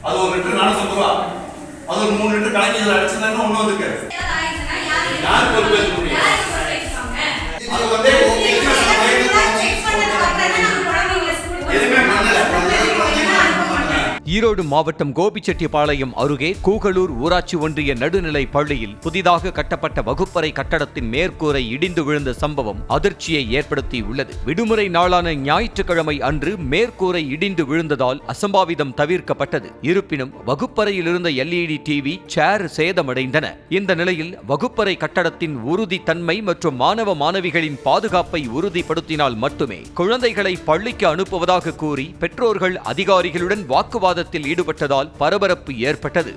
அது 1 லிட்டர் 450 ரூபா. அது ஒரு 3 லிட்டர் கலக்கி இதில் அடிச்சுருந்தாங்கன்னா ஒன்றும் வந்துருக்கு. யார் பொறுப்பு ஏற்க முடியும்? அது வந்து எதுவுமே பண்ணல. ஈரோடு மாவட்டம் கோபிச்செட்டிப்பாளையம் அருகே கூகலூர் ஊராட்சி ஒன்றிய நடுநிலை பள்ளியில் புதிதாக கட்டப்பட்ட வகுப்பறை கட்டடத்தின் மேற்கூரை இடிந்து விழுந்த சம்பவம் அதிர்ச்சியை ஏற்படுத்தியுள்ளது. விடுமுறை நாளான ஞாயிற்றுக்கிழமை அன்று மேற்கூரை இடிந்து விழுந்ததால் அசம்பாவிதம் தவிர்க்கப்பட்டது. இருப்பினும் வகுப்பறையில் இருந்த LED டிவி, சேர் சேதமடைந்தன. இந்த நிலையில் வகுப்பறை கட்டடத்தின் உறுதித்தன்மை மற்றும் மாணவ மாணவிகளின் பாதுகாப்பை உறுதிப்படுத்தினால் மட்டுமே குழந்தைகளை பள்ளிக்கு அனுப்புவதாக கூறி பெற்றோர்கள் அதிகாரிகளுடன் வாக்குவாதத்தில் ஈடுபட்டதால் பரபரப்பு ஏற்பட்டது.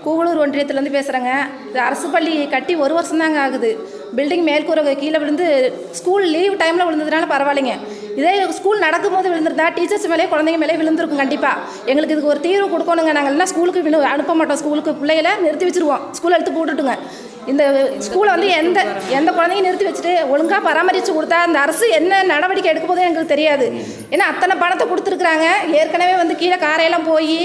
கூகலூர் ஒன்றியத்துலேருந்து பேசுகிறேங்க. இது அரசு பள்ளி கட்டி 1 வருஷம் தாங்க ஆகுது. பில்டிங் மேல்கூரை கீழே விழுந்து ஸ்கூல் லீவ் டைமில் விழுந்ததுனால பரவாயில்லைங்க. இதே ஸ்கூல் நடக்கும்போது விழுந்திருந்தா டீச்சர்ஸ் மேலே குழந்தைங்க மேலே விழுந்திருக்கும். கண்டிப்பாக எங்களுக்கு இதுக்கு ஒரு தீர்வு கொடுக்கணுங்க. நாங்கள் எல்லாம் ஸ்கூலுக்கு அனுப்ப மாட்டோம். ஸ்கூலுக்கு பிள்ளைகளை நிறுத்தி வச்சுருவோம். ஸ்கூல் எடுத்து போட்டுட்டுங்க. இந்த ஸ்கூலை வந்து எந்த குழந்தைங்க நிறுத்தி வச்சுட்டு ஒழுங்காக பராமரித்து கொடுத்தா அந்த அரசு என்ன நடவடிக்கை எடுக்க போதே எங்களுக்கு தெரியாது. ஏன்னா அத்தனை பணத்தை கொடுத்துருக்குறாங்க. ஏற்கனவே வந்து கீழே காரையெல்லாம் போய்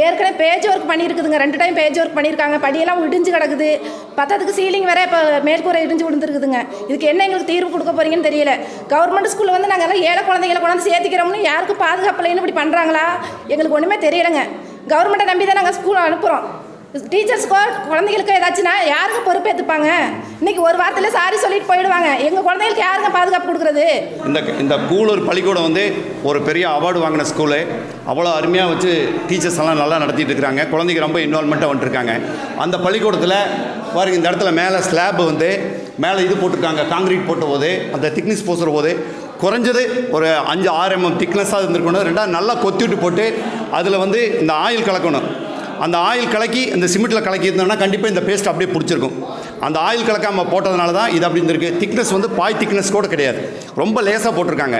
ஏற்கனவே பேஜ் ஒர்க் பண்ணியிருக்குதுங்க. 2 டைம் பேஜ் ஒர்க் பண்ணியிருக்காங்க. படியெல்லாம் இடிஞ்சு கிடக்குது. பத்ததுக்கு சீலிங் வேற இப்போ மேற்கூரை இடிஞ்சு விழுந்துருக்குதுங்க. இதுக்கு என்ன எங்களுக்கு தீர்வு கொடுக்க போறீங்கன்னு தெரியல. கவர்மெண்ட் ஸ்கூலில் வந்து நாங்கள் எல்லாம் ஏழை குழந்தைகளை கொண்டாந்து சேர்த்திக்கிறோம்னு யாருக்கும் பாதுகாப்பில்லைன்னு இப்படி பண்ணுறாங்களா எங்களுக்கு ஒன்றுமே தெரியலைங்க. கவர்மெண்ட்டை நம்பி தான் நாங்கள் ஸ்கூல் அனுப்புகிறோம். டீச்சர்ஸ்க்கோ குழந்தைகளுக்கு ஏதாச்சுன்னா யாருங்க பொறுப்பேற்றுப்பாங்க? இன்னைக்கு ஒரு வாரத்தில் சாரி சொல்லிட்டு போயிடுவாங்க. எங்கள் குழந்தைகளுக்கு யாருங்க பாதுகாப்பு கொடுக்குறது? இந்த கூகலூர் பள்ளிக்கூடம் வந்து ஒரு பெரிய அவார்டு வாங்கின ஸ்கூலு. அவ்வளோ அருமையாக வச்சு டீச்சர்ஸ் எல்லாம் நல்லா நடத்திட்டு இருக்கிறாங்க. குழந்தைங்க ரொம்ப இன்வால்மெண்ட்டாக வந்துட்டுருக்காங்க. அந்த பள்ளிக்கூடத்தில் பாருங்கள், இந்த இடத்துல மேலே ஸ்லாப் வந்து மேலே இது போட்டிருக்காங்க. காங்கிரீட் போட்ட போது அந்த திக்னஸ் போசுகிற போது குறைஞ்சது ஒரு 5-6 mm திக்னஸாக இருந்திருக்கணும். 2 நல்லா கொத்திவிட்டு போட்டு அதில் வந்து இந்த ஆயில் கலக்கணும். அந்த ஆயில் கலக்கி இந்த சிமெண்ட்டில் கலக்கி இருந்தோம்னா கண்டிப்பாக இந்த பேஸ்ட் அப்படியே பிடிச்சிருக்கும். அந்த ஆயில் கலக்காமல் போட்டதுனால தான் இது அப்படி இருந்திருக்கு. திக்னஸ் வந்து பாய் திக்னஸ் கூட கிடையாது. ரொம்ப லேசாக போட்டிருக்காங்க.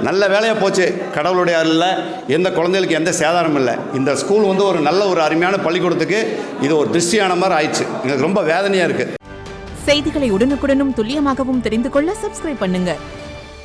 நல்ல வேலையாக போச்சு. கடவுளுடைய அருளில் எந்த குழந்தைகளுக்கு எந்த சேதாரமும் இல்லை. இந்த ஸ்கூல் வந்து ஒரு நல்ல ஒரு அருமையான பள்ளிக்கூடத்துக்கு இது ஒரு திருஷ்டியான மாதிரி ஆயிடுச்சு. எனக்கு ரொம்ப வேதனையாக இருக்குது. செய்திகளை உடனுக்குடனும் துல்லியமாகவும் தெரிந்து கொள்ள சப்ஸ்கிரைப் பண்ணுங்க.